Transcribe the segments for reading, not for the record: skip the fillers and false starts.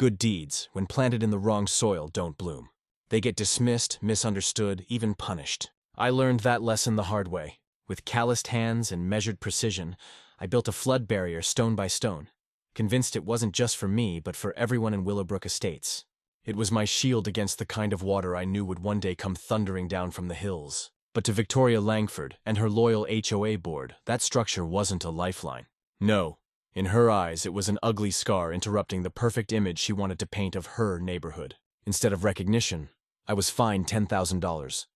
Good deeds, when planted in the wrong soil, don't bloom. They get dismissed, misunderstood, even punished. I learned that lesson the hard way. With calloused hands and measured precision, I built a flood barrier stone by stone, convinced it wasn't just for me, but for everyone in Willowbrook Estates. It was my shield against the kind of water I knew would one day come thundering down from the hills. But to Victoria Langford and her loyal HOA board, that structure wasn't a lifeline. No, in her eyes it was an ugly scar interrupting the perfect image she wanted to paint of her neighborhood. Instead of recognition, I was fined $10,000.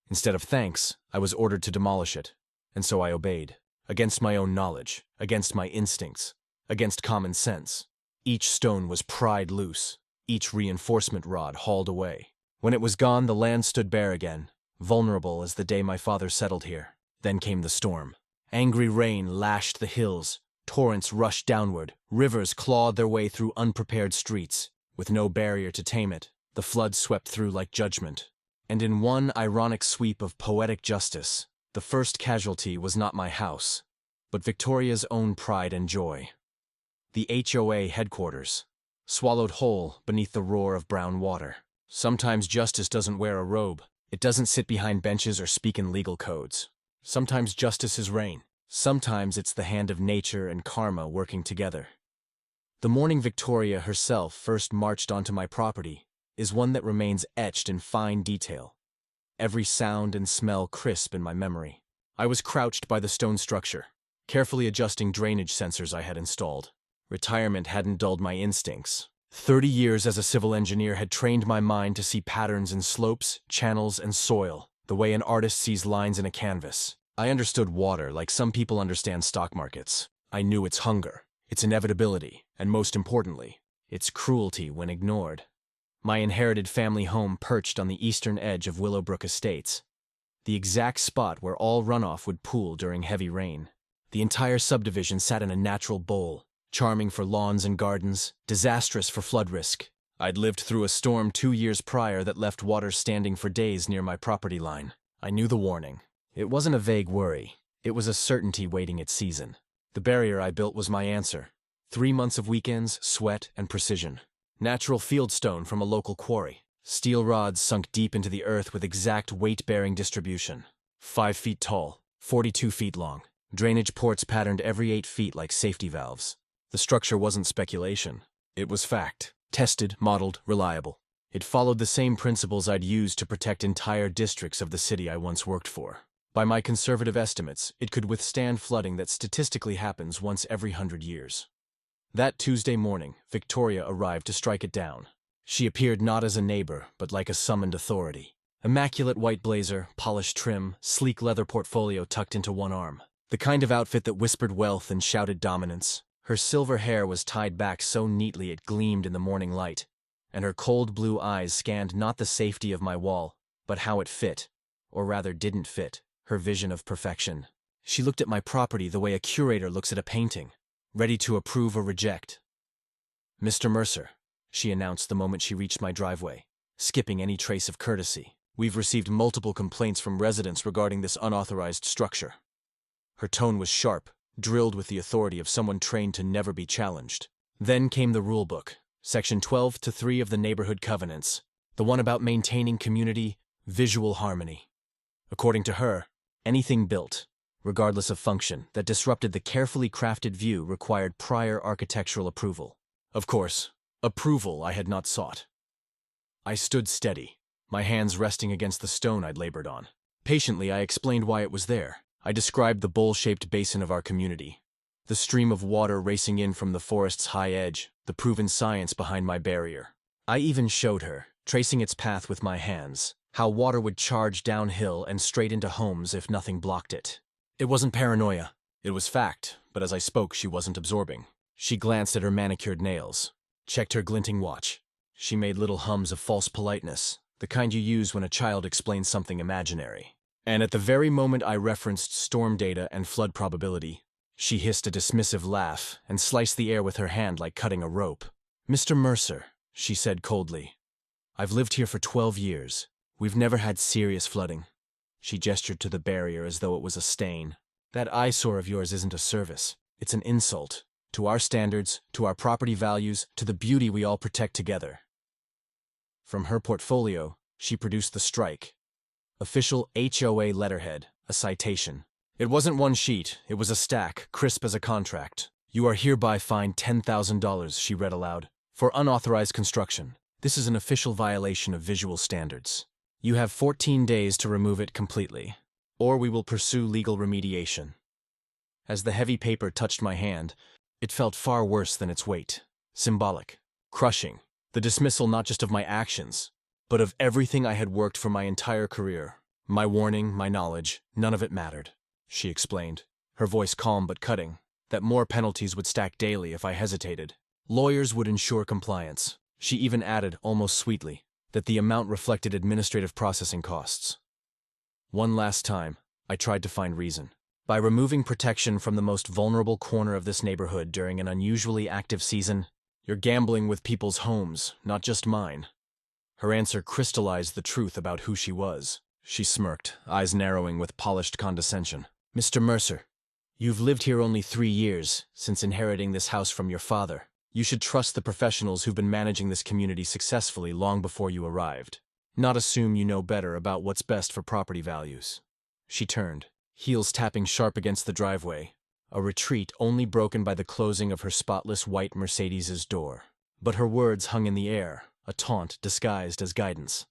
Instead of thanks, I was ordered to demolish it. And so I obeyed. Against my own knowledge, against my instincts, against common sense. Each stone was pried loose, each reinforcement rod hauled away. When it was gone, the land stood bare again, vulnerable as the day my father settled here. Then came the storm. Angry rain lashed the hills, torrents rushed downward, rivers clawed their way through unprepared streets. With no barrier to tame it, the flood swept through like judgment. And in one ironic sweep of poetic justice, the first casualty was not my house, but Victoria's own pride and joy. The HOA headquarters, swallowed whole beneath the roar of brown water. Sometimes justice doesn't wear a robe. It doesn't sit behind benches or speak in legal codes. Sometimes justice is rain. Sometimes it's the hand of nature and karma working together. The morning Victoria herself first marched onto my property is one that remains etched in fine detail. Every sound and smell crisp in my memory. I was crouched by the stone structure, carefully adjusting drainage sensors I had installed. Retirement hadn't dulled my instincts. 30 years as a civil engineer had trained my mind to see patterns in slopes, channels, and soil, the way an artist sees lines in a canvas. I understood water like some people understand stock markets. I knew its hunger, its inevitability, and most importantly, its cruelty when ignored. My inherited family home perched on the eastern edge of Willowbrook Estates, the exact spot where all runoff would pool during heavy rain. The entire subdivision sat in a natural bowl, charming for lawns and gardens, disastrous for flood risk. I'd lived through a storm 2 years prior that left water standing for days near my property line. I knew the warning. It wasn't a vague worry. It was a certainty waiting its season. The barrier I built was my answer. 3 months of weekends, sweat, and precision. Natural fieldstone from a local quarry. Steel rods sunk deep into the earth with exact weight-bearing distribution. 5 feet tall, 42 feet long. Drainage ports patterned every 8 feet like safety valves. The structure wasn't speculation. It was fact. Tested, modeled, reliable. It followed the same principles I'd used to protect entire districts of the city I once worked for. By my conservative estimates, it could withstand flooding that statistically happens once every 100 years. That Tuesday morning, Victoria arrived to strike it down. She appeared not as a neighbor, but like a summoned authority. Immaculate white blazer, polished trim, sleek leather portfolio tucked into one arm. The kind of outfit that whispered wealth and shouted dominance. Her silver hair was tied back so neatly it gleamed in the morning light, and her cold blue eyes scanned not the safety of my wall, but how it fit, or rather didn't fit, her vision of perfection. She looked at my property the way a curator looks at a painting, ready to approve or reject. "Mr. Mercer," she announced the moment she reached my driveway, skipping any trace of courtesy. "We've received multiple complaints from residents regarding this unauthorized structure." Her tone was sharp, drilled with the authority of someone trained to never be challenged. Then came the rulebook, Section 12-3 of the Neighborhood Covenants, the one about maintaining community, visual harmony. According to her, anything built, regardless of function, that disrupted the carefully crafted view required prior architectural approval. Of course, approval I had not sought. I stood steady, my hands resting against the stone I'd labored on. Patiently, I explained why it was there. I described the bowl-shaped basin of our community, the stream of water racing in from the forest's high edge, the proven science behind my barrier. I even showed her, tracing its path with my hands, how water would charge downhill and straight into homes if nothing blocked it. It wasn't paranoia. It was fact, but as I spoke, she wasn't absorbing. She glanced at her manicured nails, checked her glinting watch. She made little hums of false politeness, the kind you use when a child explains something imaginary. And at the very moment I referenced storm data and flood probability, she hissed a dismissive laugh and sliced the air with her hand like cutting a rope. "Mr. Mercer," she said coldly, "I've lived here for 12 years. We've never had serious flooding." She gestured to the barrier as though it was a stain. "That eyesore of yours isn't a service. It's an insult. to our standards, to our property values, to the beauty we all protect together. From her portfolio, she produced the strike. Official HOA letterhead, a citation. It wasn't one sheet, it was a stack, crisp as a contract. "You are hereby fined $10,000, she read aloud, "for unauthorized construction. This is an official violation of visual standards. You have 14 days to remove it completely, or we will pursue legal remediation." As the heavy paper touched my hand, it felt far worse than its weight. Symbolic. Crushing. The dismissal not just of my actions, but of everything I had worked for my entire career. My warning, my knowledge, none of it mattered, she explained, her voice calm but cutting, that more penalties would stack daily if I hesitated. Lawyers would ensure compliance. She even added, almost sweetly, that the amount reflected administrative processing costs. One last time, I tried to find reason. By removing protection from the most vulnerable corner of this neighborhood during an unusually active season, you're gambling with people's homes, not just mine. Her answer crystallized the truth about who she was. She smirked, eyes narrowing with polished condescension. "Mr. Mercer, you've lived here only 3 years since inheriting this house from your father. You should trust the professionals who've been managing this community successfully long before you arrived. Not assume you know better about what's best for property values." She turned, heels tapping sharp against the driveway, a retreat only broken by the closing of her spotless white Mercedes's door. But her words hung in the air, a taunt disguised as guidance.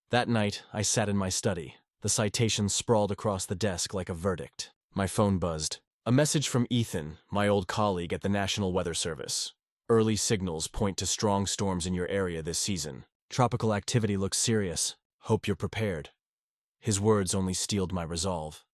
That night, I sat in my study, the citation sprawled across the desk like a verdict. My phone buzzed. A message from Ethan, my old colleague at the National Weather Service. "Early signals point to strong storms in your area this season. Tropical activity looks serious. Hope you're prepared." His words only steeled my resolve.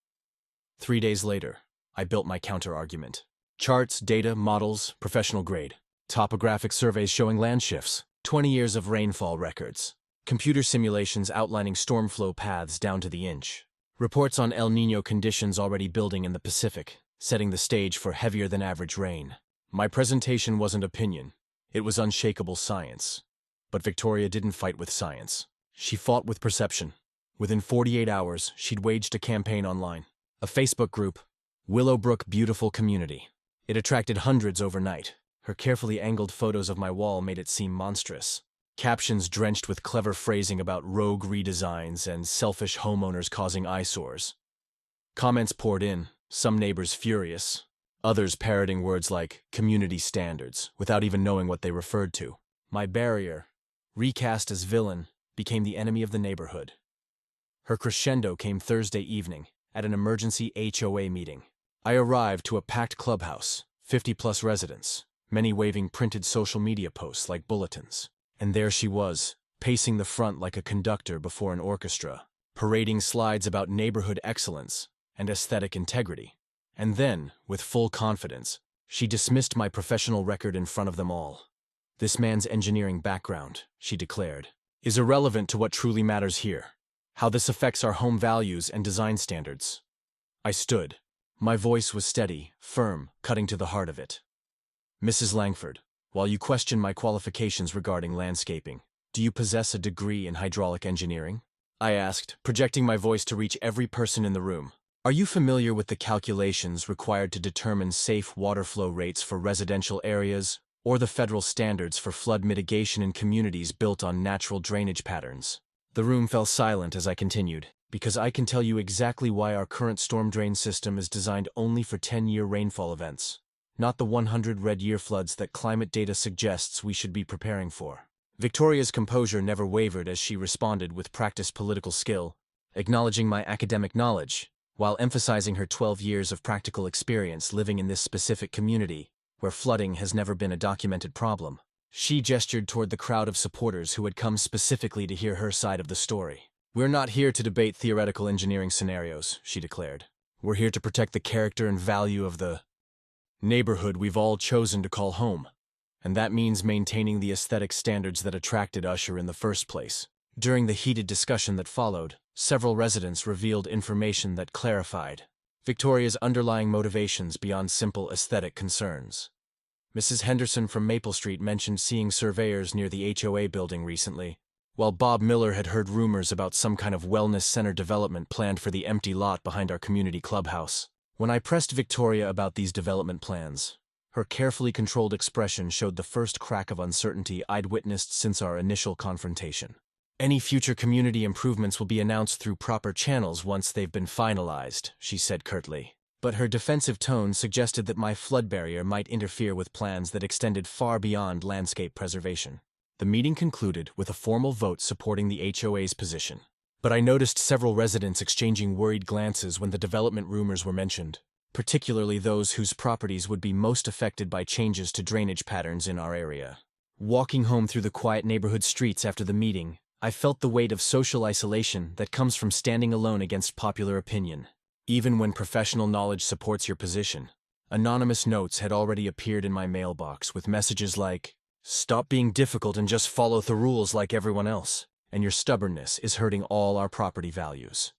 3 days later, I built my counter-argument. Charts, data, models, professional grade. Topographic surveys showing land shifts. 20 years of rainfall records. Computer simulations outlining storm flow paths down to the inch. Reports on El Niño conditions already building in the Pacific, setting the stage for heavier-than-average rain. My presentation wasn't opinion. It was unshakable science. But Victoria didn't fight with science. She fought with perception. Within 48 hours, she'd waged a campaign online. A Facebook group, Willowbrook Beautiful Community. It attracted hundreds overnight. Her carefully angled photos of my wall made it seem monstrous. Captions drenched with clever phrasing about rogue redesigns and selfish homeowners causing eyesores. Comments poured in, some neighbors furious, others parroting words like community standards without even knowing what they referred to. My barrier, recast as villain, became the enemy of the neighborhood. Her crescendo came Thursday evening at an emergency HOA meeting. I arrived to a packed clubhouse, 50-plus residents, many waving printed social media posts like bulletins. And there she was, pacing the front like a conductor before an orchestra, parading slides about neighborhood excellence and aesthetic integrity. And then, with full confidence, she dismissed my professional record in front of them all. "This man's engineering background," she declared, "is irrelevant to what truly matters here, how this affects our home values and design standards." I stood. My voice was steady, firm, cutting to the heart of it. "Mrs. Langford, while you question my qualifications regarding landscaping, do you possess a degree in hydraulic engineering?" I asked, projecting my voice to reach every person in the room. "Are you familiar with the calculations required to determine safe water flow rates for residential areas, or the federal standards for flood mitigation in communities built on natural drainage patterns?" The room fell silent as I continued, "Because I can tell you exactly why our current storm drain system is designed only for 10-year rainfall events, not the 100 red year floods that climate data suggests we should be preparing for." Victoria's composure never wavered as she responded with practiced political skill, acknowledging my academic knowledge, while emphasizing her 12 years of practical experience living in this specific community, where flooding has never been a documented problem. She gestured toward the crowd of supporters who had come specifically to hear her side of the story. "We're not here to debate theoretical engineering scenarios," she declared. "We're here to protect the character and value of the neighborhood we've all chosen to call home. And that means maintaining the aesthetic standards that attracted Usher in the first place." During the heated discussion that followed, several residents revealed information that clarified Victoria's underlying motivations beyond simple aesthetic concerns. Mrs. Henderson from Maple Street mentioned seeing surveyors near the HOA building recently, while Bob Miller had heard rumors about some kind of wellness center development planned for the empty lot behind our community clubhouse. When I pressed Victoria about these development plans, Her carefully controlled expression showed the first crack of uncertainty I'd witnessed since our initial confrontation. "Any future community improvements will be announced through proper channels once they've been finalized," she said curtly. But her defensive tone suggested that my flood barrier might interfere with plans that extended far beyond landscape preservation. The meeting concluded with a formal vote supporting the HOA's position. But I noticed several residents exchanging worried glances when the development rumors were mentioned, particularly those whose properties would be most affected by changes to drainage patterns in our area. Walking home through the quiet neighborhood streets after the meeting, I felt the weight of social isolation that comes from standing alone against popular opinion. Even when professional knowledge supports your position, anonymous notes had already appeared in my mailbox with messages like, "Stop being difficult and just follow the rules like everyone else, and your stubbornness is hurting all our property values."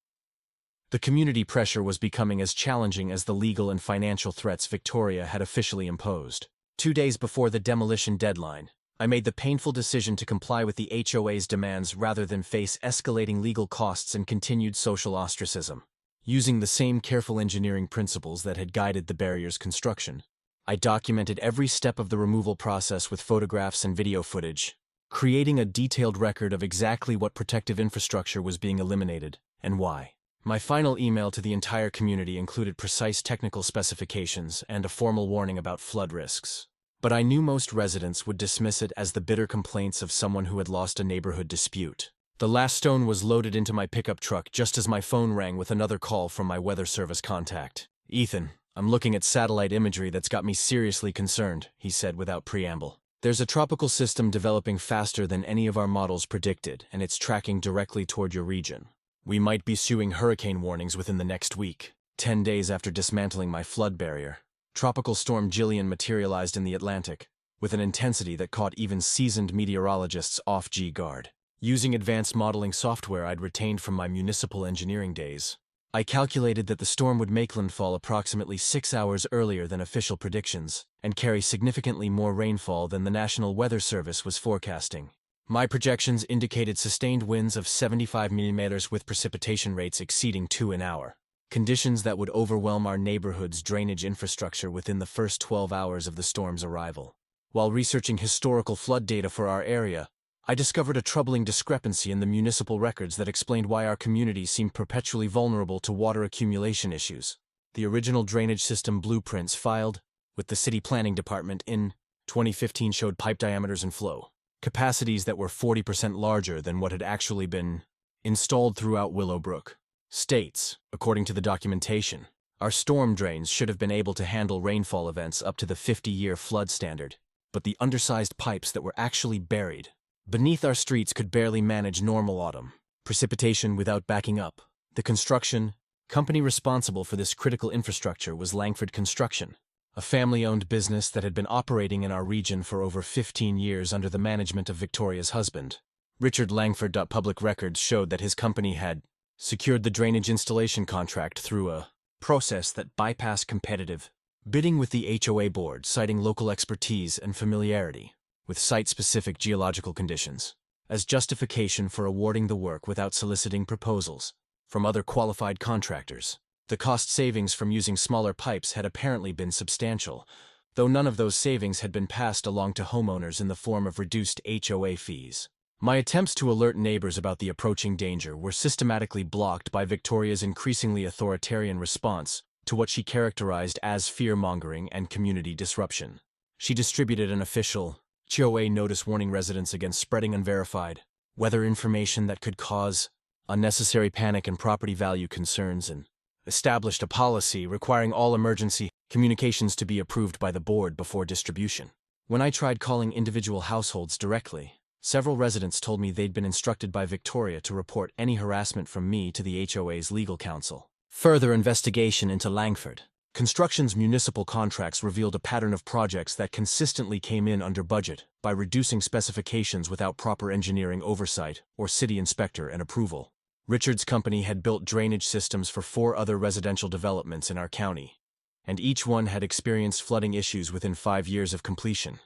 The community pressure was becoming as challenging as the legal and financial threats Victoria had officially imposed. 2 days before the demolition deadline, I made the painful decision to comply with the HOA's demands rather than face escalating legal costs and continued social ostracism. Using the same careful engineering principles that had guided the barrier's construction, I documented every step of the removal process with photographs and video footage, creating a detailed record of exactly what protective infrastructure was being eliminated and why. My final email to the entire community included precise technical specifications and a formal warning about flood risks. But I knew most residents would dismiss it as the bitter complaints of someone who had lost a neighborhood dispute. The last stone was loaded into my pickup truck just as my phone rang with another call from my weather service contact. "Ethan, I'm looking at satellite imagery that's got me seriously concerned," he said without preamble. "There's a tropical system developing faster than any of our models predicted, and it's tracking directly toward your region. We might be issuing hurricane warnings within the next week." 10 days after dismantling my flood barrier, Tropical Storm Jillian materialized in the Atlantic, with an intensity that caught even seasoned meteorologists off guard. Using advanced modeling software I'd retained from my municipal engineering days, I calculated that the storm would make landfall approximately 6 hours earlier than official predictions, and carry significantly more rainfall than the National Weather Service was forecasting. My projections indicated sustained winds of 75 millimeters with precipitation rates exceeding 2 an hour, conditions that would overwhelm our neighborhood's drainage infrastructure within the first 12 hours of the storm's arrival. While researching historical flood data for our area, I discovered a troubling discrepancy in the municipal records that explained why our community seemed perpetually vulnerable to water accumulation issues. The original drainage system blueprints filed with the City Planning Department in 2015 showed pipe diameters and flow capacities that were 40% larger than what had actually been installed throughout Willowbrook. States, according to the documentation, our storm drains should have been able to handle rainfall events up to the 50-year flood standard, but the undersized pipes that were actually buried beneath our streets could barely manage normal autumn precipitation without backing up. The construction company responsible for this critical infrastructure was Langford Construction, a family-owned business that had been operating in our region for over 15 years under the management of Victoria's husband. Richard Langford. Public records showed that his company had secured the drainage installation contract through a process that bypassed competitive bidding with the HOA board, citing local expertise and familiarity with site-specific geological conditions as justification for awarding the work without soliciting proposals from other qualified contractors. The cost savings from using smaller pipes had apparently been substantial, though none of those savings had been passed along to homeowners in the form of reduced HOA fees. My attempts to alert neighbors about the approaching danger were systematically blocked by Victoria's increasingly authoritarian response to what she characterized as fear-mongering and community disruption. She distributed an official HOA notice warning residents against spreading unverified weather information that could cause unnecessary panic and property value concerns, and established a policy requiring all emergency communications to be approved by the board before distribution. When I tried calling individual households directly, several residents told me they'd been instructed by Victoria to report any harassment from me to the HOA's legal counsel. Further investigation into Langford Construction's municipal contracts revealed a pattern of projects that consistently came in under budget by reducing specifications without proper engineering oversight or city inspector and approval. Richard's company had built drainage systems for 4 other residential developments in our county, and each one had experienced flooding issues within 5 years of completion.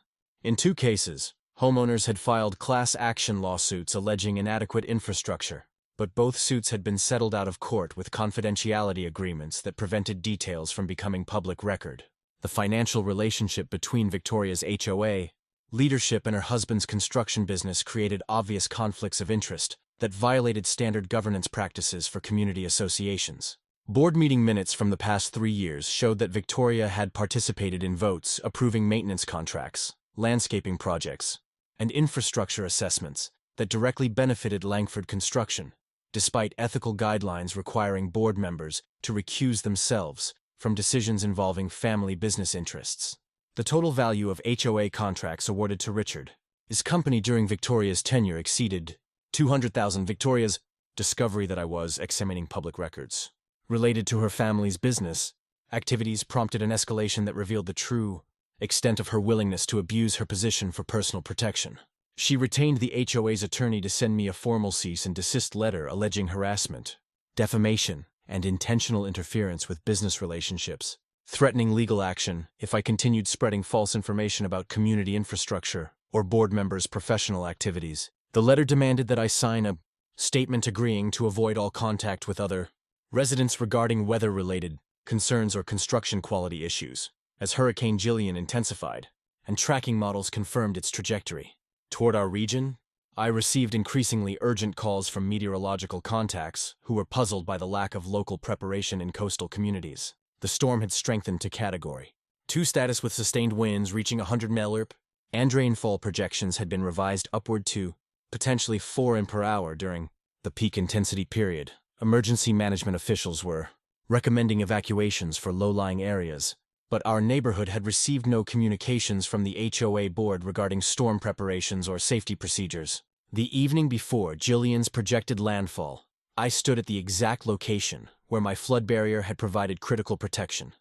In 2 cases, homeowners had filed class action lawsuits alleging inadequate infrastructure, but both suits had been settled out of court with confidentiality agreements that prevented details from becoming public record. The financial relationship between Victoria's HOA leadership and her husband's construction business created obvious conflicts of interest that violated standard governance practices for community associations. Board meeting minutes from the past 3 years showed that Victoria had participated in votes approving maintenance contracts, landscaping projects, and infrastructure assessments that directly benefited Langford Construction, despite ethical guidelines requiring board members to recuse themselves from decisions involving family business interests. The total value of HOA contracts awarded to Richard's company during Victoria's tenure exceeded $200,000. Victoria's discovery that I was examining public records related to her family's business activities prompted an escalation that revealed the true extent of her willingness to abuse her position for personal protection. She retained the HOA's attorney to send me a formal cease and desist letter alleging harassment, defamation, and intentional interference with business relationships, threatening legal action if I continued spreading false information about community infrastructure or board members' professional activities. The letter demanded that I sign a statement agreeing to avoid all contact with other residents regarding weather-related concerns or construction quality issues, as Hurricane Jillian intensified, and tracking models confirmed its trajectory toward our region. I received increasingly urgent calls from meteorological contacts who were puzzled by the lack of local preparation in coastal communities. The storm had strengthened to Category 2 status with sustained winds reaching 100 mph, and rainfall projections had been revised upward to potentially 4 in per hour during the peak intensity period. Emergency management officials were recommending evacuations for low-lying areas, but our neighborhood had received no communications from the HOA board regarding storm preparations or safety procedures. The evening before Jillian's projected landfall, I stood at the exact location where my flood barrier had provided critical protection,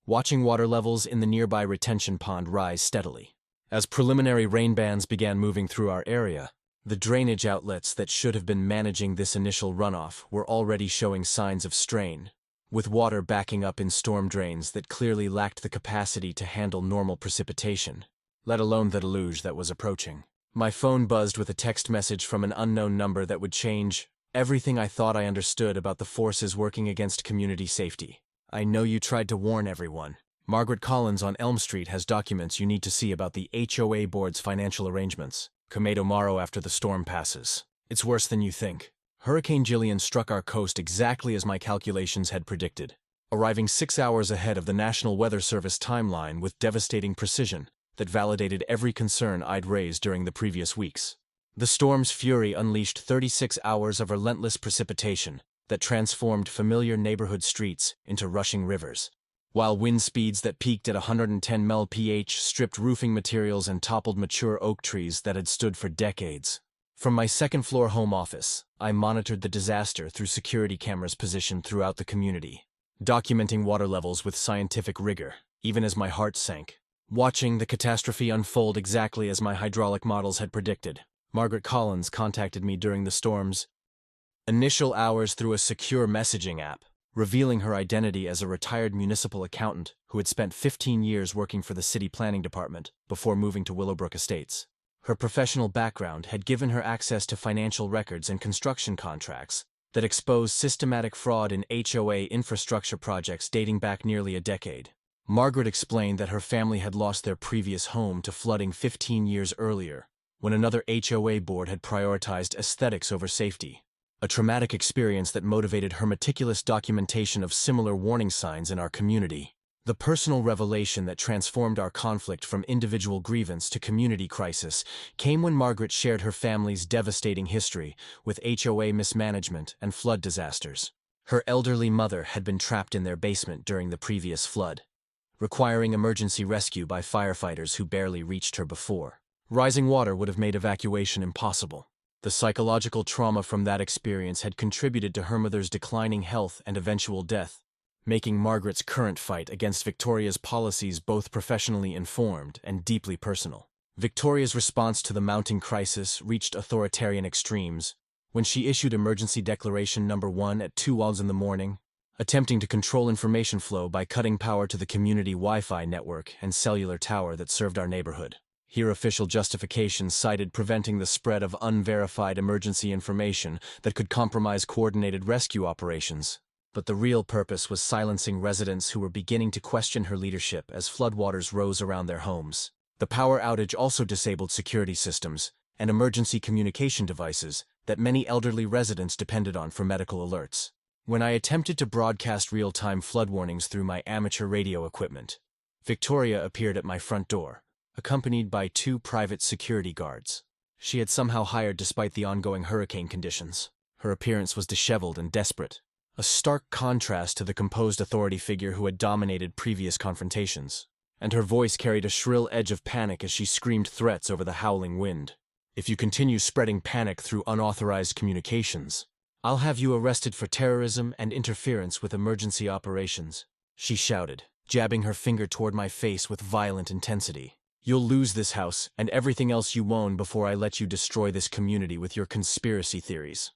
watching water levels in the nearby retention pond rise steadily. As preliminary rain bands began moving through our area, the drainage outlets that should have been managing this initial runoff were already showing signs of strain, with water backing up in storm drains that clearly lacked the capacity to handle normal precipitation, let alone the deluge that was approaching. My phone buzzed with a text message from an unknown number that would change everything I thought I understood about the forces working against community safety. I know you tried to warn everyone. Margaret Collins on Elm Street has documents you need to see about the HOA board's financial arrangements. Come tomorrow after the storm passes. It's worse than you think. Hurricane Jillian struck our coast exactly as my calculations had predicted, arriving 6 hours ahead of the National Weather Service timeline with devastating precision that validated every concern I'd raised during the previous weeks. The storm's fury unleashed 36 hours of relentless precipitation that transformed familiar neighborhood streets into rushing rivers, while wind speeds that peaked at 110 mph stripped roofing materials and toppled mature oak trees that had stood for decades. From my second-floor home office, I monitored the disaster through security cameras positioned throughout the community, documenting water levels with scientific rigor, even as my heart sank. Watching the catastrophe unfold exactly as my hydraulic models had predicted, Margaret Collins contacted me during the storm's initial hours through a secure messaging app, revealing her identity as a retired municipal accountant who had spent 15 years working for the city planning department before moving to Willowbrook Estates. Her professional background had given her access to financial records and construction contracts that exposed systematic fraud in HOA infrastructure projects dating back nearly a decade. Margaret explained that her family had lost their previous home to flooding 15 years earlier, when another HOA board had prioritized aesthetics over safety, a traumatic experience that motivated her meticulous documentation of similar warning signs in our community. The personal revelation that transformed our conflict from individual grievance to community crisis came when Margaret shared her family's devastating history with HOA mismanagement and flood disasters. Her elderly mother had been trapped in their basement during the previous flood, requiring emergency rescue by firefighters who barely reached her before. Rising water would have made evacuation impossible. The psychological trauma from that experience had contributed to her mother's declining health and eventual death, making Margaret's current fight against Victoria's policies both professionally informed and deeply personal. Victoria's response to the mounting crisis reached authoritarian extremes when she issued Emergency Declaration No. 1 at 2 in the morning, attempting to control information flow by cutting power to the community Wi-Fi network and cellular tower that served our neighborhood. Here official justifications cited preventing the spread of unverified emergency information that could compromise coordinated rescue operations. But the real purpose was silencing residents who were beginning to question her leadership as floodwaters rose around their homes. The power outage also disabled security systems and emergency communication devices that many elderly residents depended on for medical alerts. When I attempted to broadcast real-time flood warnings through my amateur radio equipment, Victoria appeared at my front door, accompanied by 2 private security guards. She had somehow hired despite the ongoing hurricane conditions. Her appearance was disheveled and desperate, a stark contrast to the composed authority figure who had dominated previous confrontations. And her voice carried a shrill edge of panic as she screamed threats over the howling wind. "If you continue spreading panic through unauthorized communications, I'll have you arrested for terrorism and interference with emergency operations," she shouted, jabbing her finger toward my face with violent intensity. "You'll lose this house and everything else you own before I let you destroy this community with your conspiracy theories."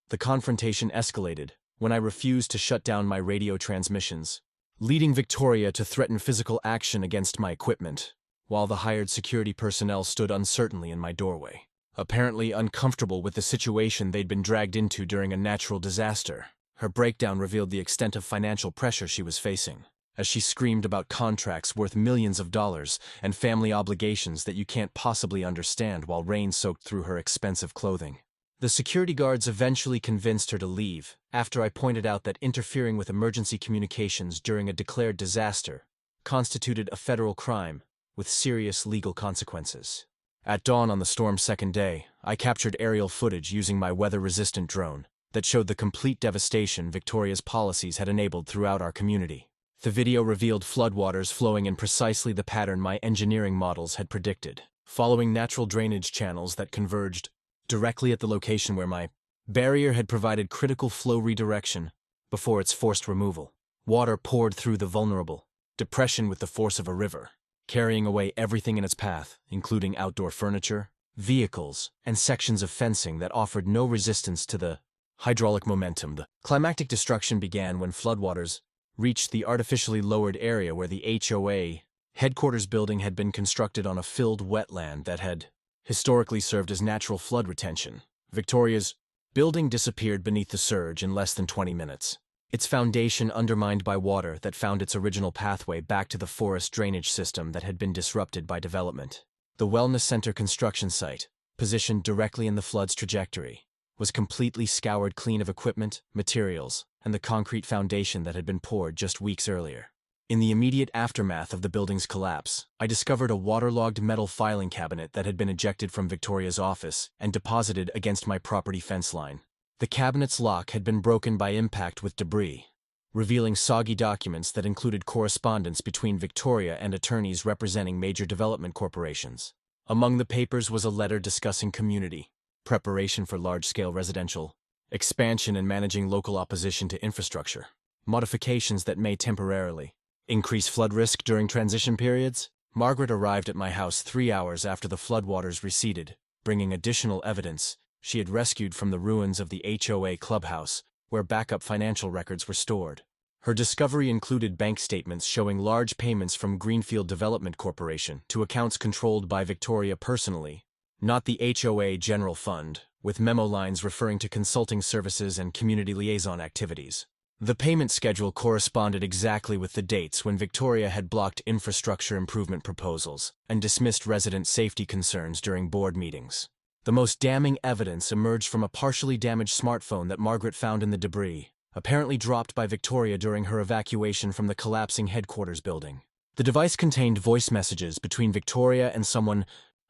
The confrontation escalated when I refused to shut down my radio transmissions, leading Victoria to threaten physical action against my equipment, while the hired security personnel stood uncertainly in my doorway, apparently uncomfortable with the situation they'd been dragged into during a natural disaster. Her breakdown revealed the extent of financial pressure she was facing, as she screamed about contracts worth millions of dollars and family obligations that you can't possibly understand while rain soaked through her expensive clothing. The security guards eventually convinced her to leave after I pointed out that interfering with emergency communications during a declared disaster constituted a federal crime with serious legal consequences. At dawn on the storm's second day, I captured aerial footage using my weather-resistant drone that showed the complete devastation Victoria's policies had enabled throughout our community. The video revealed floodwaters flowing in precisely the pattern my engineering models had predicted, following natural drainage channels that converged directly at the location where my barrier had provided critical flow redirection before its forced removal. Water poured through the vulnerable depression with the force of a river, carrying away everything in its path, including outdoor furniture, vehicles, and sections of fencing that offered no resistance to the hydraulic momentum. The climactic destruction began when floodwaters reached the artificially lowered area where the HOA headquarters building had been constructed on a filled wetland that had historically served as natural flood retention. Victoria's building disappeared beneath the surge in less than 20 minutes, its foundation undermined by water that found its original pathway back to the forest drainage system that had been disrupted by development. The Wellness Center construction site, positioned directly in the flood's trajectory, was completely scoured clean of equipment, materials, and the concrete foundation that had been poured just weeks earlier. In the immediate aftermath of the building's collapse, I discovered a waterlogged metal filing cabinet that had been ejected from Victoria's office and deposited against my property fence line. The cabinet's lock had been broken by impact with debris, revealing soggy documents that included correspondence between Victoria and attorneys representing major development corporations. Among the papers was a letter discussing community preparation for large-scale residential expansion and managing local opposition to infrastructure, modifications that may temporarily increase flood risk during transition periods. Margaret arrived at my house 3 hours after the floodwaters receded, bringing additional evidence she had rescued from the ruins of the HOA clubhouse, where backup financial records were stored. Her discovery included bank statements showing large payments from Greenfield Development Corporation to accounts controlled by Victoria personally, not the HOA General Fund, with memo lines referring to consulting services and community liaison activities. The payment schedule corresponded exactly with the dates when Victoria had blocked infrastructure improvement proposals and dismissed resident safety concerns during board meetings. The most damning evidence emerged from a partially damaged smartphone that Margaret found in the debris, apparently dropped by Victoria during her evacuation from the collapsing headquarters building. The device contained voice messages between Victoria and someone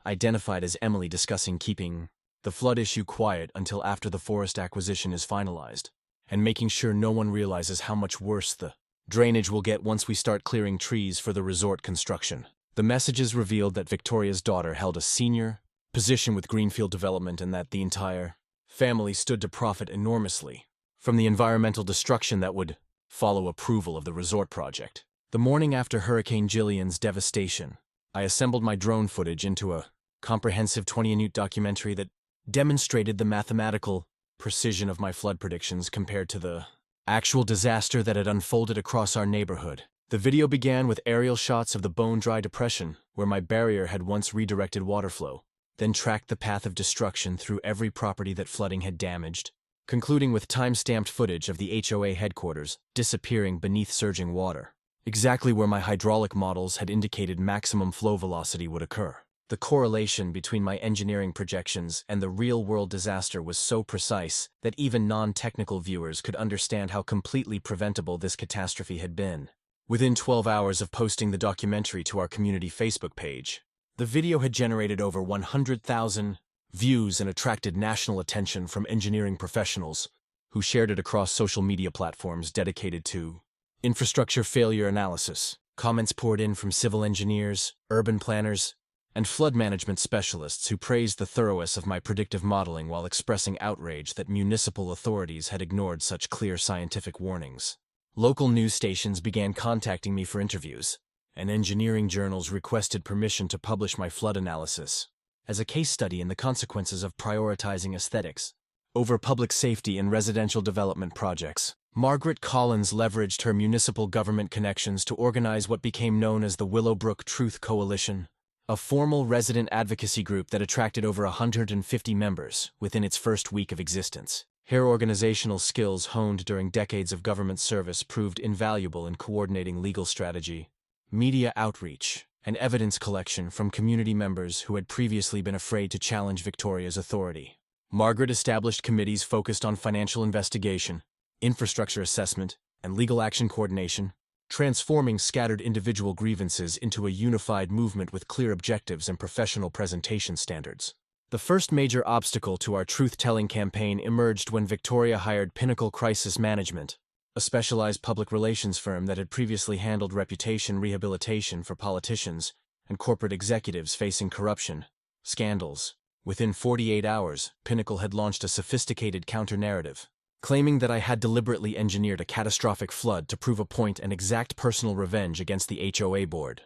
identified as Emily discussing keeping the flood issue quiet until after the forest acquisition is finalized, and making sure no one realizes how much worse the drainage will get once we start clearing trees for the resort construction. The messages revealed that Victoria's daughter held a senior position with Greenfield Development and that the entire family stood to profit enormously from the environmental destruction that would follow approval of the resort project. The morning after Hurricane Jillian's devastation, I assembled my drone footage into a comprehensive 20-minute documentary that demonstrated the mathematical precision of my flood predictions compared to the actual disaster that had unfolded across our neighborhood. The video began with aerial shots of the bone-dry depression where my barrier had once redirected water flow, then tracked the path of destruction through every property that flooding had damaged, concluding with time-stamped footage of the HOA headquarters disappearing beneath surging water, exactly where my hydraulic models had indicated maximum flow velocity would occur. The correlation between my engineering projections and the real-world disaster was so precise that even non-technical viewers could understand how completely preventable this catastrophe had been. Within 12 hours of posting the documentary to our community Facebook page, the video had generated over 100,000 views and attracted national attention from engineering professionals who shared it across social media platforms dedicated to infrastructure failure analysis. Comments poured in from civil engineers, urban planners, and flood management specialists who praised the thoroughness of my predictive modeling while expressing outrage that municipal authorities had ignored such clear scientific warnings. Local news stations began contacting me for interviews, and engineering journals requested permission to publish my flood analysis as a case study in the consequences of prioritizing aesthetics over public safety in residential development projects. Margaret Collins leveraged her municipal government connections to organize what became known as the Willowbrook Truth Coalition, a formal resident advocacy group that attracted over 150 members within its first week of existence. Her organizational skills honed during decades of government service proved invaluable in coordinating legal strategy, media outreach, and evidence collection from community members who had previously been afraid to challenge Victoria's authority. Margaret established committees focused on financial investigation, infrastructure assessment, and legal action coordination, transforming scattered individual grievances into a unified movement with clear objectives and professional presentation standards. The first major obstacle to our truth-telling campaign emerged when Victoria hired Pinnacle Crisis Management, a specialized public relations firm that had previously handled reputation rehabilitation for politicians and corporate executives facing corruption scandals. Within 48 hours, Pinnacle had launched a sophisticated counter-narrative, claiming that I had deliberately engineered a catastrophic flood to prove a point and exact personal revenge against the HOA board.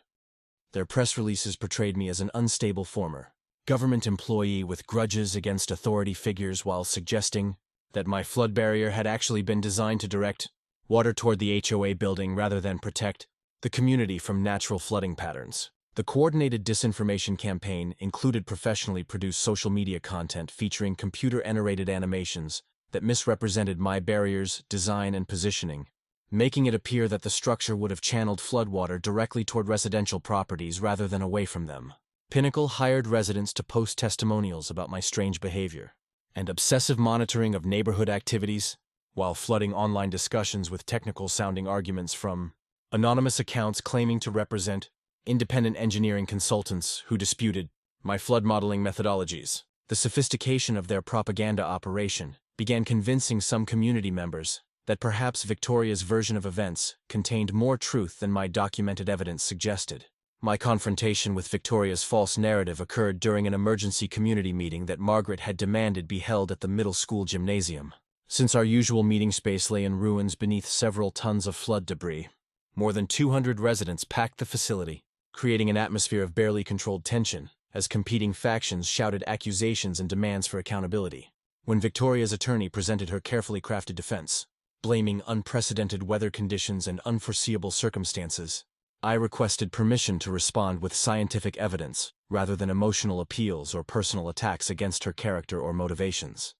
Their press releases portrayed me as an unstable former government employee with grudges against authority figures while suggesting that my flood barrier had actually been designed to direct water toward the HOA building rather than protect the community from natural flooding patterns. The coordinated disinformation campaign included professionally produced social media content featuring computer-generated animations that misrepresented my barrier's design and positioning, making it appear that the structure would have channeled floodwater directly toward residential properties rather than away from them. Pinnacle hired residents to post testimonials about my strange behavior and obsessive monitoring of neighborhood activities, while flooding online discussions with technical-sounding arguments from anonymous accounts claiming to represent independent engineering consultants who disputed my flood modeling methodologies. The sophistication of their propaganda operation began convincing some community members that perhaps Victoria's version of events contained more truth than my documented evidence suggested. My confrontation with Victoria's false narrative occurred during an emergency community meeting that Margaret had demanded be held at the middle school gymnasium. Since our usual meeting space lay in ruins beneath several tons of flood debris, more than 200 residents packed the facility, creating an atmosphere of barely controlled tension as competing factions shouted accusations and demands for accountability. When Victoria's attorney presented her carefully crafted defense, blaming unprecedented weather conditions and unforeseeable circumstances, I requested permission to respond with scientific evidence rather than emotional appeals or personal attacks against her character or motivations.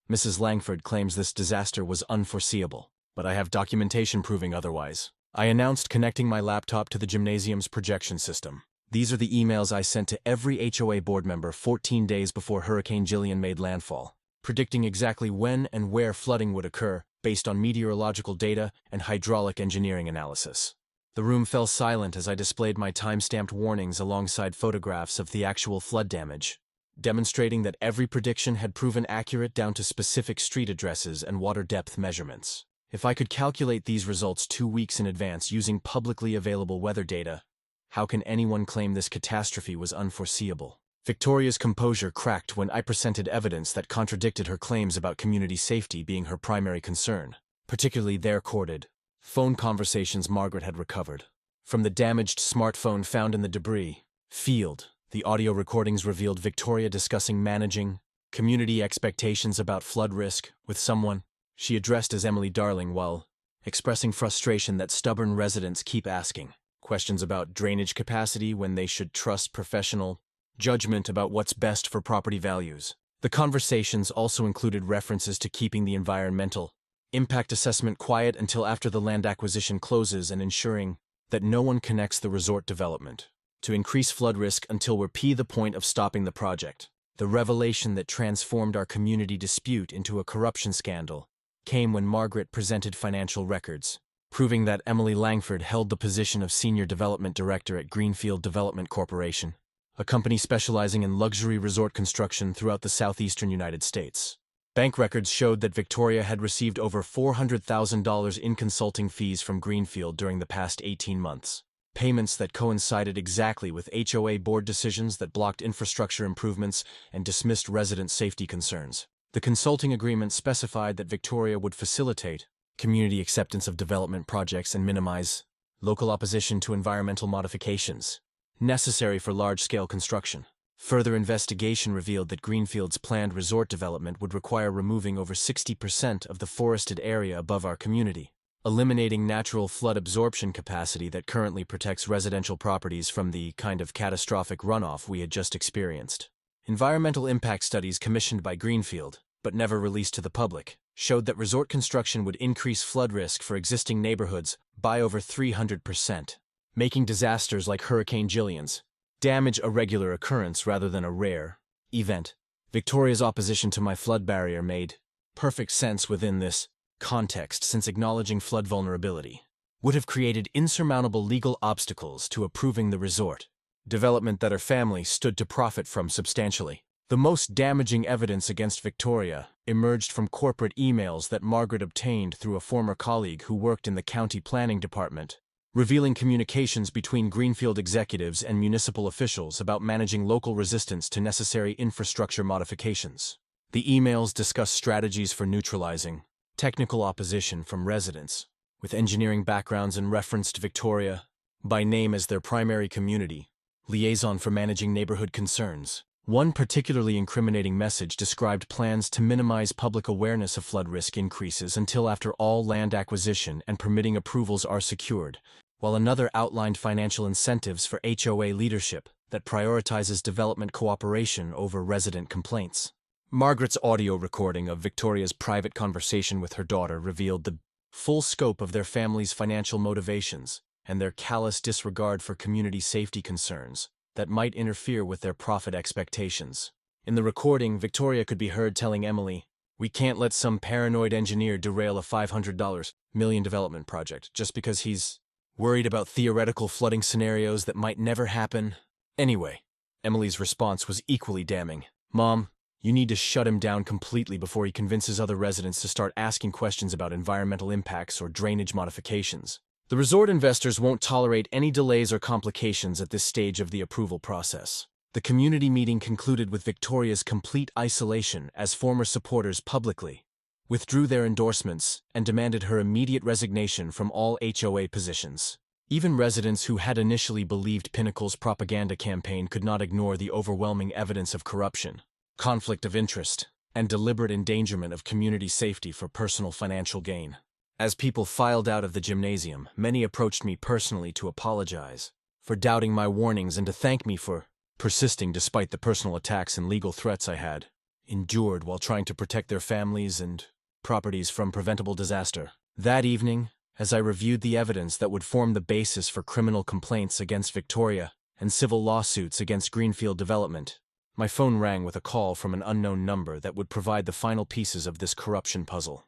Mrs. Langford claims this disaster was unforeseeable, but I have documentation proving otherwise. I announced connecting my laptop to the gymnasium's projection system. These are the emails I sent to every HOA board member 14 days before Hurricane Jillian made landfall, predicting exactly when and where flooding would occur based on meteorological data and hydraulic engineering analysis. The room fell silent as I displayed my time-stamped warnings alongside photographs of the actual flood damage, demonstrating that every prediction had proven accurate down to specific street addresses and water depth measurements. If I could calculate these results 2 weeks in advance using publicly available weather data, how can anyone claim this catastrophe was unforeseeable? Victoria's composure cracked when I presented evidence that contradicted her claims about community safety being her primary concern, particularly their recorded phone conversations Margaret had recovered. From the damaged smartphone found in the debris field, the audio recordings revealed Victoria discussing managing community expectations about flood risk with someone she addressed as Emily Darling while expressing frustration that stubborn residents keep asking questions about drainage capacity when they should trust professional judgment about what's best for property values. The conversations also included references to keeping the environmental impact assessment quiet until after the land acquisition closes and ensuring that no one connects the resort development to increase flood risk until we're the point of stopping the project. The revelation that transformed our community dispute into a corruption scandal came when Margaret presented financial records, proving that Emily Langford held the position of Senior Development Director at Greenfield Development Corporation, a company specializing in luxury resort construction throughout the southeastern United States. Bank records showed that Victoria had received over $400,000 in consulting fees from Greenfield during the past 18 months, payments that coincided exactly with HOA board decisions that blocked infrastructure improvements and dismissed resident safety concerns. The consulting agreement specified that Victoria would facilitate community acceptance of development projects and minimize local opposition to environmental modifications necessary for large-scale construction. Further investigation revealed that Greenfield's planned resort development would require removing over 60% of the forested area above our community, eliminating natural flood absorption capacity that currently protects residential properties from the kind of catastrophic runoff we had just experienced. Environmental impact studies commissioned by Greenfield, but never released to the public, showed that resort construction would increase flood risk for existing neighborhoods by over 300%, making disasters like Hurricane Jillian's damage a regular occurrence rather than a rare event. Victoria's opposition to my flood barrier made perfect sense within this context, since acknowledging flood vulnerability would have created insurmountable legal obstacles to approving the resort development that her family stood to profit from substantially. The most damaging evidence against Victoria emerged from corporate emails that Margaret obtained through a former colleague who worked in the county planning department, revealing communications between Greenfield executives and municipal officials about managing local resistance to necessary infrastructure modifications. The emails discuss strategies for neutralizing technical opposition from residents with engineering backgrounds and referenced Victoria by name as their primary community liaison for managing neighborhood concerns. One particularly incriminating message described plans to minimize public awareness of flood risk increases until after all land acquisition and permitting approvals are secured, while another outlined financial incentives for HOA leadership that prioritizes development cooperation over resident complaints. Margaret's audio recording of Victoria's private conversation with her daughter revealed the full scope of their family's financial motivations and their callous disregard for community safety concerns that might interfere with their profit expectations. In the recording, Victoria could be heard telling Emily, "We can't let some paranoid engineer derail a $500 million development project just because he's worried about theoretical flooding scenarios that might never happen." Anyway, Emily's response was equally damning. "Mom, you need to shut him down completely before he convinces other residents to start asking questions about environmental impacts or drainage modifications. The resort investors won't tolerate any delays or complications at this stage of the approval process." The community meeting concluded with Victoria's complete isolation as former supporters publicly withdrew their endorsements and demanded her immediate resignation from all HOA positions. Even residents who had initially believed Pinnacle's propaganda campaign could not ignore the overwhelming evidence of corruption, conflict of interest, and deliberate endangerment of community safety for personal financial gain. As people filed out of the gymnasium, many approached me personally to apologize for doubting my warnings and to thank me for persisting despite the personal attacks and legal threats I had endured while trying to protect their families and properties from preventable disaster. That evening, as I reviewed the evidence that would form the basis for criminal complaints against Victoria and civil lawsuits against Greenfield Development, my phone rang with a call from an unknown number that would provide the final pieces of this corruption puzzle.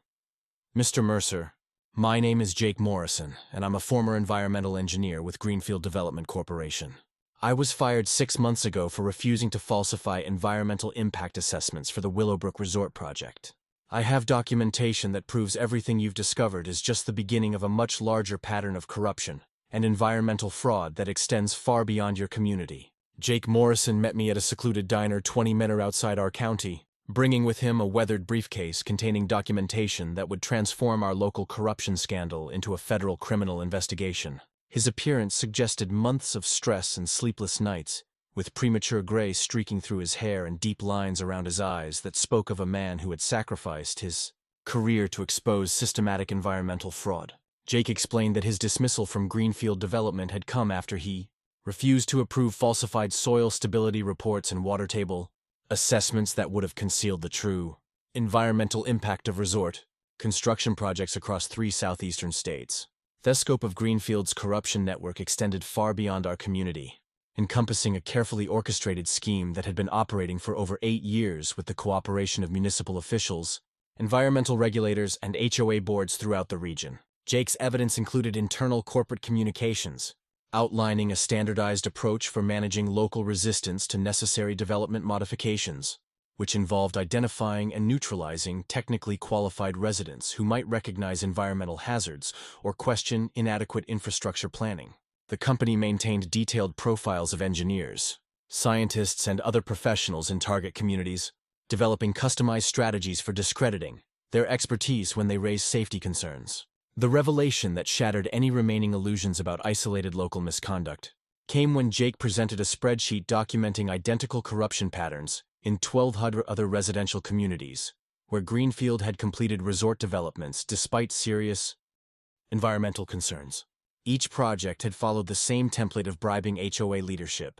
"Mr. Mercer, my name is Jake Morrison, and I'm a former environmental engineer with Greenfield Development Corporation. I was fired 6 months ago for refusing to falsify environmental impact assessments for the Willowbrook Resort project. I have documentation that proves everything you've discovered is just the beginning of a much larger pattern of corruption and environmental fraud that extends far beyond your community." Jake Morrison met me at a secluded diner 20 minutes outside our county, bringing with him a weathered briefcase containing documentation that would transform our local corruption scandal into a federal criminal investigation. His appearance suggested months of stress and sleepless nights, with premature gray streaking through his hair and deep lines around his eyes that spoke of a man who had sacrificed his career to expose systematic environmental fraud. Jake explained that his dismissal from Greenfield Development had come after he refused to approve falsified soil stability reports and water table assessments that would have concealed the true environmental impact of resort construction projects across 3 southeastern states. The scope of Greenfield's corruption network extended far beyond our community, encompassing a carefully orchestrated scheme that had been operating for over 8 years with the cooperation of municipal officials, environmental regulators, and HOA boards throughout the region. Jake's evidence included internal corporate communications, outlining a standardized approach for managing local resistance to necessary development modifications, which involved identifying and neutralizing technically qualified residents who might recognize environmental hazards or question inadequate infrastructure planning. The company maintained detailed profiles of engineers, scientists, and other professionals in target communities, developing customized strategies for discrediting their expertise when they raised safety concerns. The revelation that shattered any remaining illusions about isolated local misconduct came when Jake presented a spreadsheet documenting identical corruption patterns in 1,200 other residential communities, where Greenfield had completed resort developments despite serious environmental concerns. Each project had followed the same template of bribing HOA leadership,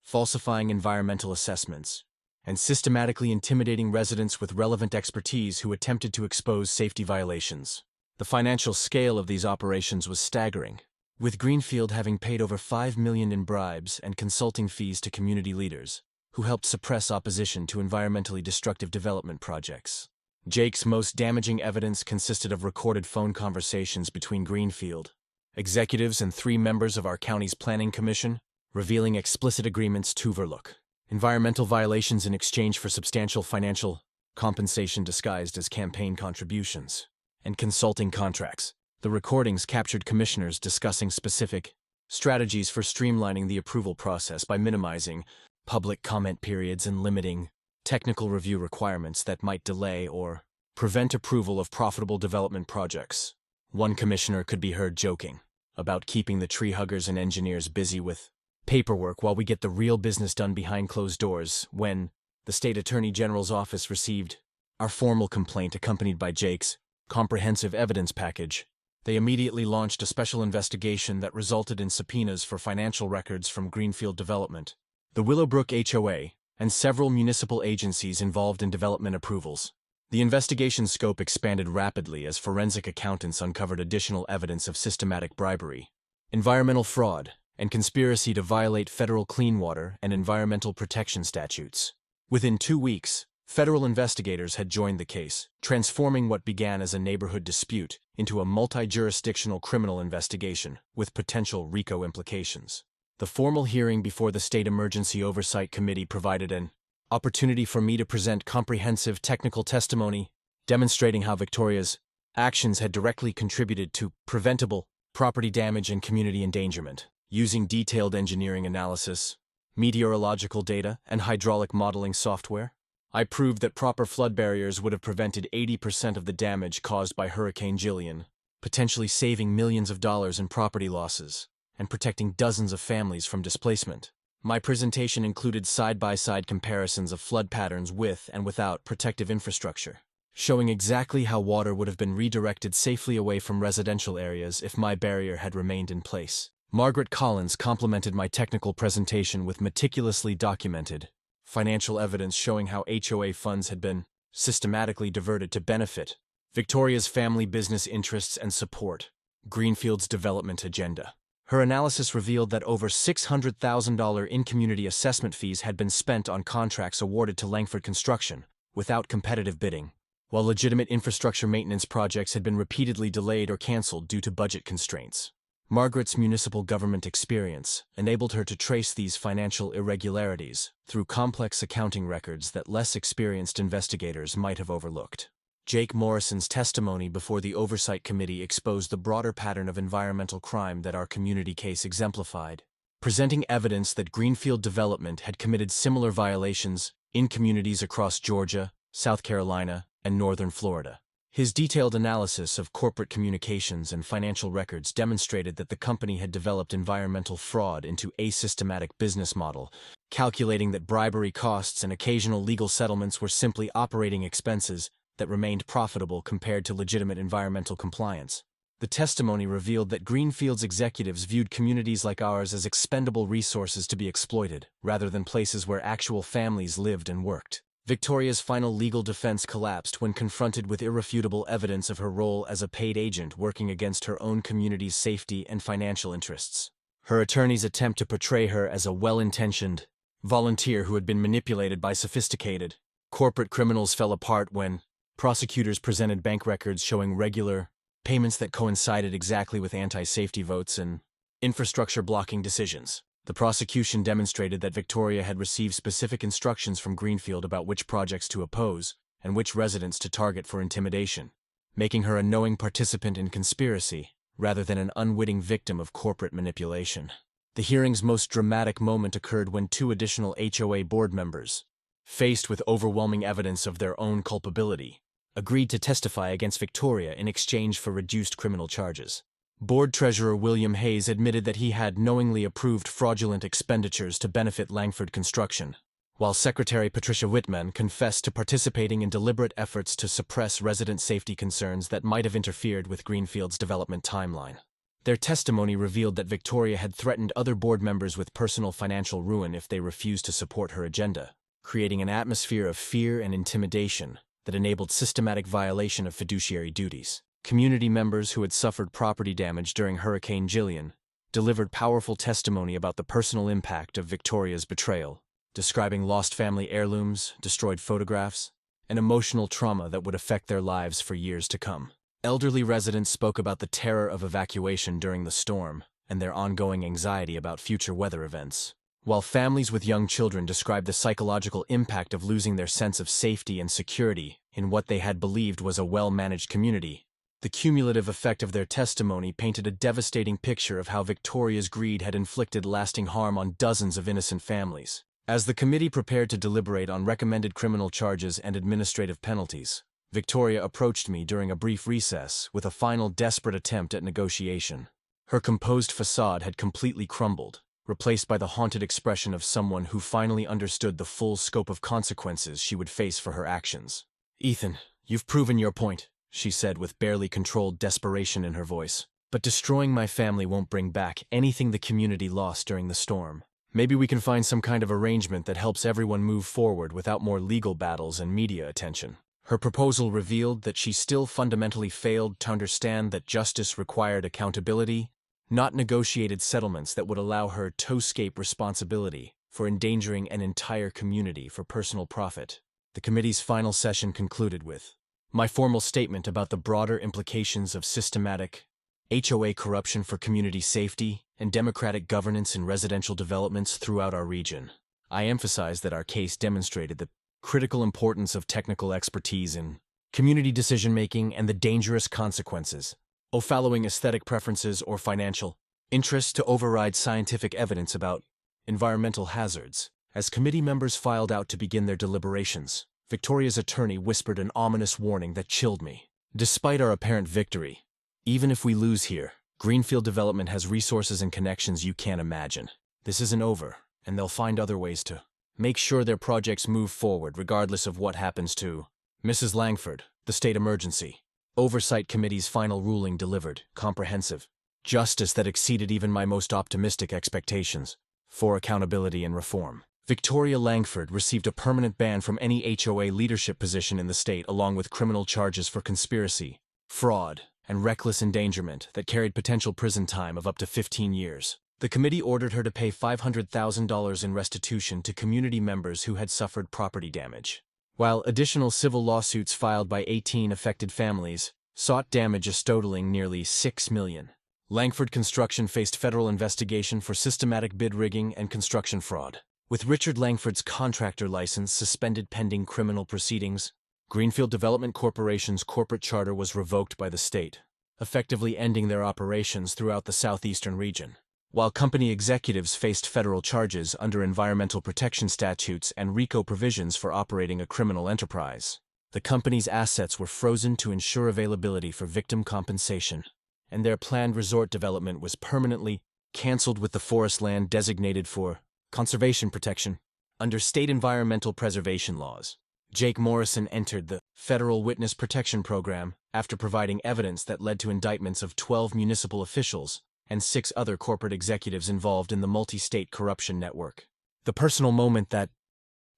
falsifying environmental assessments, and systematically intimidating residents with relevant expertise who attempted to expose safety violations. The financial scale of these operations was staggering, with Greenfield having paid over $5 million in bribes and consulting fees to community leaders, who helped suppress opposition to environmentally destructive development projects. Jake's most damaging evidence consisted of recorded phone conversations between Greenfield executives and 3 members of our county's planning commission, revealing explicit agreements to overlook environmental violations in exchange for substantial financial compensation disguised as campaign contributions and consulting contracts. The recordings captured commissioners discussing specific strategies for streamlining the approval process by minimizing public comment periods and limiting technical review requirements that might delay or prevent approval of profitable development projects. One commissioner could be heard joking about keeping the tree huggers and engineers busy with paperwork while we get the real business done behind closed doors. When the state attorney general's office received our formal complaint accompanied by Jake's comprehensive evidence package, they immediately launched a special investigation that resulted in subpoenas for financial records from Greenfield Development, the Willowbrook HOA, and several municipal agencies involved in development approvals. The investigation scope expanded rapidly as forensic accountants uncovered additional evidence of systematic bribery, environmental fraud, and conspiracy to violate federal clean water and environmental protection statutes. Within 2 weeks, federal investigators had joined the case, transforming what began as a neighborhood dispute into a multi-jurisdictional criminal investigation with potential RICO implications. The formal hearing before the State Emergency Oversight Committee provided an opportunity for me to present comprehensive technical testimony demonstrating how Victoria's actions had directly contributed to preventable property damage and community endangerment. Using detailed engineering analysis, meteorological data, and hydraulic modeling software, I proved that proper flood barriers would have prevented 80% of the damage caused by Hurricane Jillian, potentially saving millions of dollars in property losses and protecting dozens of families from displacement. My presentation included side-by-side comparisons of flood patterns with and without protective infrastructure, showing exactly how water would have been redirected safely away from residential areas if my barrier had remained in place. Margaret Collins complemented my technical presentation with meticulously documented financial evidence showing how HOA funds had been systematically diverted to benefit Victoria's family business interests and support Greenfield's development agenda. Her analysis revealed that over $600,000 in community assessment fees had been spent on contracts awarded to Langford Construction without competitive bidding, while legitimate infrastructure maintenance projects had been repeatedly delayed or canceled due to budget constraints. Margaret's municipal government experience enabled her to trace these financial irregularities through complex accounting records that less experienced investigators might have overlooked. Jake Morrison's testimony before the Oversight Committee exposed the broader pattern of environmental crime that our community case exemplified, presenting evidence that Greenfield Development had committed similar violations in communities across Georgia, South Carolina, and northern Florida. His detailed analysis of corporate communications and financial records demonstrated that the company had developed environmental fraud into a systematic business model, calculating that bribery costs and occasional legal settlements were simply operating expenses that remained profitable compared to legitimate environmental compliance. The testimony revealed that Greenfield's executives viewed communities like ours as expendable resources to be exploited, rather than places where actual families lived and worked. Victoria's final legal defense collapsed when confronted with irrefutable evidence of her role as a paid agent working against her own community's safety and financial interests. Her attorneys' attempt to portray her as a well-intentioned volunteer who had been manipulated by sophisticated corporate criminals fell apart when prosecutors presented bank records showing regular payments that coincided exactly with anti-safety votes and infrastructure-blocking decisions. The prosecution demonstrated that Victoria had received specific instructions from Greenfield about which projects to oppose and which residents to target for intimidation, making her a knowing participant in conspiracy rather than an unwitting victim of corporate manipulation. The hearing's most dramatic moment occurred when 2 additional HOA board members, faced with overwhelming evidence of their own culpability, agreed to testify against Victoria in exchange for reduced criminal charges. Board Treasurer William Hayes admitted that he had knowingly approved fraudulent expenditures to benefit Langford Construction, while Secretary Patricia Whitman confessed to participating in deliberate efforts to suppress resident safety concerns that might have interfered with Greenfield's development timeline. Their testimony revealed that Victoria had threatened other board members with personal financial ruin if they refused to support her agenda, creating an atmosphere of fear and intimidation that enabled systematic violation of fiduciary duties. Community members who had suffered property damage during Hurricane Jillian delivered powerful testimony about the personal impact of Victoria's betrayal, describing lost family heirlooms, destroyed photographs, and emotional trauma that would affect their lives for years to come. Elderly residents spoke about the terror of evacuation during the storm and their ongoing anxiety about future weather events, while families with young children described the psychological impact of losing their sense of safety and security in what they had believed was a well-managed community. The cumulative effect of their testimony painted a devastating picture of how Victoria's greed had inflicted lasting harm on dozens of innocent families. As the committee prepared to deliberate on recommended criminal charges and administrative penalties, Victoria approached me during a brief recess with a final desperate attempt at negotiation. Her composed facade had completely crumbled, replaced by the haunted expression of someone who finally understood the full scope of consequences she would face for her actions. "Ethan, you've proven your point," she said with barely controlled desperation in her voice. "But destroying my family won't bring back anything the community lost during the storm. Maybe we can find some kind of arrangement that helps everyone move forward without more legal battles and media attention." Her proposal revealed that she still fundamentally failed to understand that justice required accountability, not negotiated settlements that would allow her to escape responsibility for endangering an entire community for personal profit. The committee's final session concluded with my formal statement about the broader implications of systematic HOA corruption for community safety and democratic governance in residential developments throughout our region. I emphasized that our case demonstrated the critical importance of technical expertise in community decision-making and the dangerous consequences of following aesthetic preferences or financial interests to override scientific evidence about environmental hazards. As committee members filed out to begin their deliberations, Victoria's attorney whispered an ominous warning that chilled me. "Despite our apparent victory, even if we lose here, Greenfield Development has resources and connections you can't imagine. This isn't over, and they'll find other ways to make sure their projects move forward regardless of what happens to Mrs. Langford." The State Emergency Oversight Committee's final ruling delivered comprehensive justice that exceeded even my most optimistic expectations for accountability and reform. Victoria Langford received a permanent ban from any HOA leadership position in the state, along with criminal charges for conspiracy, fraud, and reckless endangerment that carried potential prison time of up to 15 years. The committee ordered her to pay $500,000 in restitution to community members who had suffered property damage, while additional civil lawsuits filed by 18 affected families sought damages totaling nearly $6 million. Langford Construction faced federal investigation for systematic bid rigging and construction fraud. With Richard Langford's contractor license suspended pending criminal proceedings, Greenfield Development Corporation's corporate charter was revoked by the state, effectively ending their operations throughout the southeastern region. While company executives faced federal charges under environmental protection statutes and RICO provisions for operating a criminal enterprise, the company's assets were frozen to ensure availability for victim compensation, and their planned resort development was permanently canceled with the forest land designated for conservation protection under state environmental preservation laws. Jake Morrison entered the Federal Witness Protection Program after providing evidence that led to indictments of 12 municipal officials and 6 other corporate executives involved in the multi-state corruption network. The personal moment that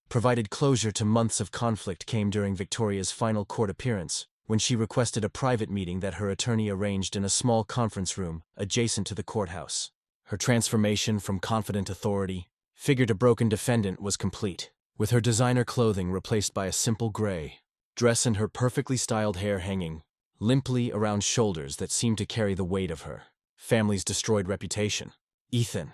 provided closure to months of conflict came during Victoria's final court appearance, when she requested a private meeting that her attorney arranged in a small conference room adjacent to the courthouse. Her transformation from confident authority figure to broken defendant was complete, with her designer clothing replaced by a simple gray dress and her perfectly styled hair hanging limply around shoulders that seemed to carry the weight of her family's destroyed reputation. "Ethan,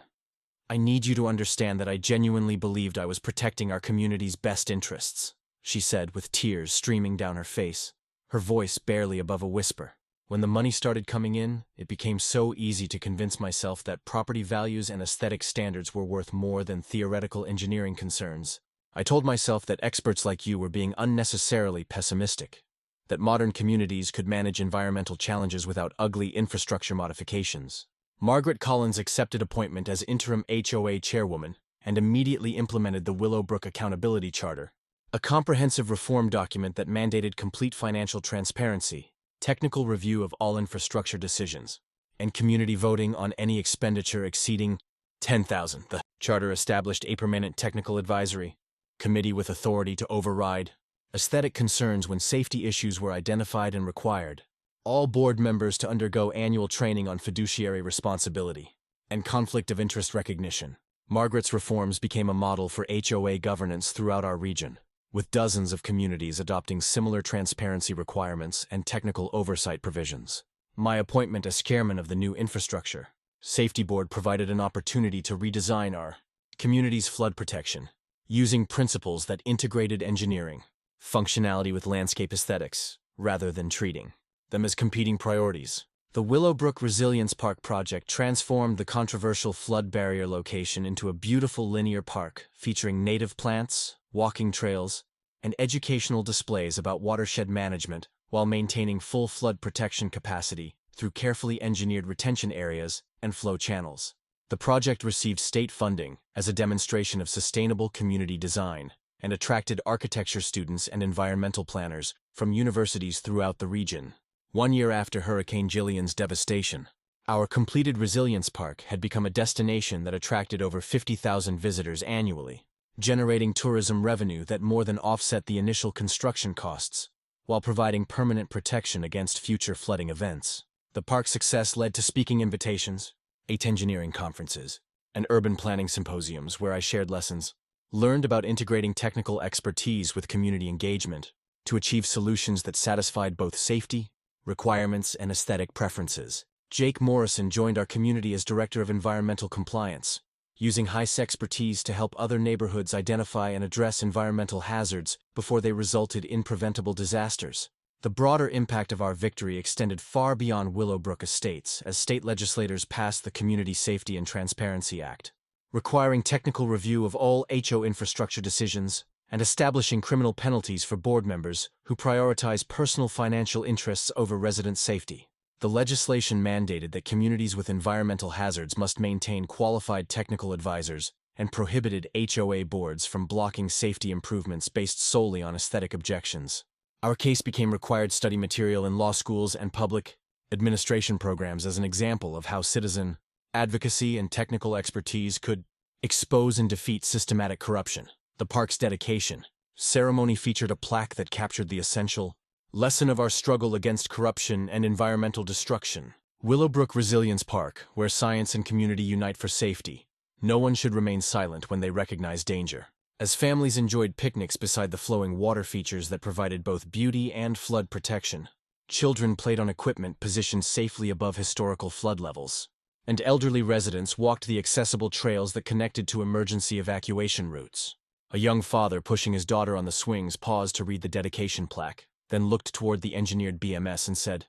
I need you to understand that I genuinely believed I was protecting our community's best interests," she said with tears streaming down her face, her voice barely above a whisper. "When the money started coming in, it became so easy to convince myself that property values and aesthetic standards were worth more than theoretical engineering concerns. I told myself that experts like you were being unnecessarily pessimistic, that modern communities could manage environmental challenges without ugly infrastructure modifications." Margaret Collins accepted appointment as interim HOA chairwoman and immediately implemented the Willowbrook Accountability Charter, a comprehensive reform document that mandated complete financial transparency, technical review of all infrastructure decisions, and community voting on any expenditure exceeding $10,000. The charter established a permanent technical advisory committee with authority to override aesthetic concerns when safety issues were identified and required all board members to undergo annual training on fiduciary responsibility and conflict of interest recognition. Margaret's reforms became a model for HOA governance throughout our region, with dozens of communities adopting similar transparency requirements and technical oversight provisions. My appointment as chairman of the new Infrastructure Safety Board provided an opportunity to redesign our community's flood protection, using principles that integrated engineering, functionality with landscape aesthetics, rather than treating them as competing priorities. The Willowbrook Resilience Park project transformed the controversial flood barrier location into a beautiful linear park featuring native plants, walking trails, and educational displays about watershed management while maintaining full flood protection capacity through carefully engineered retention areas and flow channels. The project received state funding as a demonstration of sustainable community design and attracted architecture students and environmental planners from universities throughout the region. 1 year after Hurricane Jillian's devastation, our completed Resilience Park had become a destination that attracted over 50,000 visitors annually, generating tourism revenue that more than offset the initial construction costs, while providing permanent protection against future flooding events. The park's success led to speaking invitations, 8 engineering conferences, and urban planning symposiums where I shared lessons learned about integrating technical expertise with community engagement to achieve solutions that satisfied both safety requirements, and aesthetic preferences. Jake Morrison joined our community as Director of Environmental Compliance, using HICE expertise to help other neighborhoods identify and address environmental hazards before they resulted in preventable disasters. The broader impact of our victory extended far beyond Willowbrook Estates as state legislators passed the Community Safety and Transparency Act, requiring technical review of all HO infrastructure decisions and establishing criminal penalties for board members who prioritize personal financial interests over resident safety. The legislation mandated that communities with environmental hazards must maintain qualified technical advisors and prohibited HOA boards from blocking safety improvements based solely on aesthetic objections. Our case became required study material in law schools and public administration programs as an example of how citizen advocacy and technical expertise could expose and defeat systematic corruption. The park's dedication ceremony featured a plaque that captured the essential lesson of our struggle against corruption and environmental destruction. Willowbrook Resilience Park, where science and community unite for safety. No one should remain silent when they recognize danger. As families enjoyed picnics beside the flowing water features that provided both beauty and flood protection, children played on equipment positioned safely above historical flood levels, and elderly residents walked the accessible trails that connected to emergency evacuation routes. A young father pushing his daughter on the swings paused to read the dedication plaque, then looked toward the engineered BMS and said,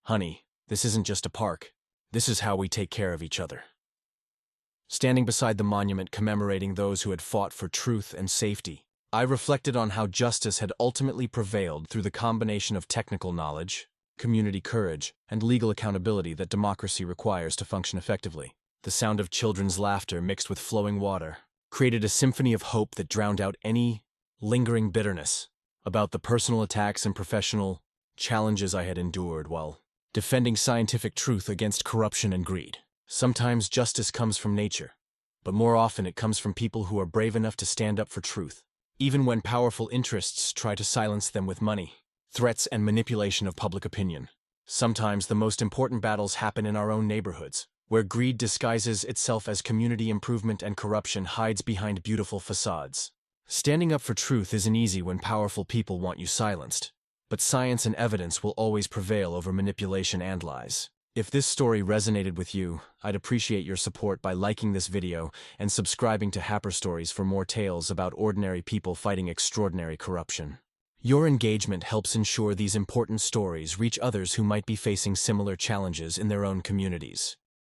"Honey, this isn't just a park. This is how we take care of each other." Standing beside the monument commemorating those who had fought for truth and safety, I reflected on how justice had ultimately prevailed through the combination of technical knowledge, community courage, and legal accountability that democracy requires to function effectively. The sound of children's laughter mixed with flowing water created a symphony of hope that drowned out any lingering bitterness. about the personal attacks and professional challenges I had endured while defending scientific truth against corruption and greed. Sometimes justice comes from nature, but more often it comes from people who are brave enough to stand up for truth, even when powerful interests try to silence them with money, threats, and manipulation of public opinion. Sometimes the most important battles happen in our own neighborhoods, where greed disguises itself as community improvement and corruption hides behind beautiful facades. Standing up for truth isn't easy when powerful people want you silenced, but science and evidence will always prevail over manipulation and lies. If this story resonated with you, I'd appreciate your support by liking this video and subscribing to Happer Stories for more tales about ordinary people fighting extraordinary corruption. Your engagement helps ensure these important stories reach others who might be facing similar challenges in their own communities.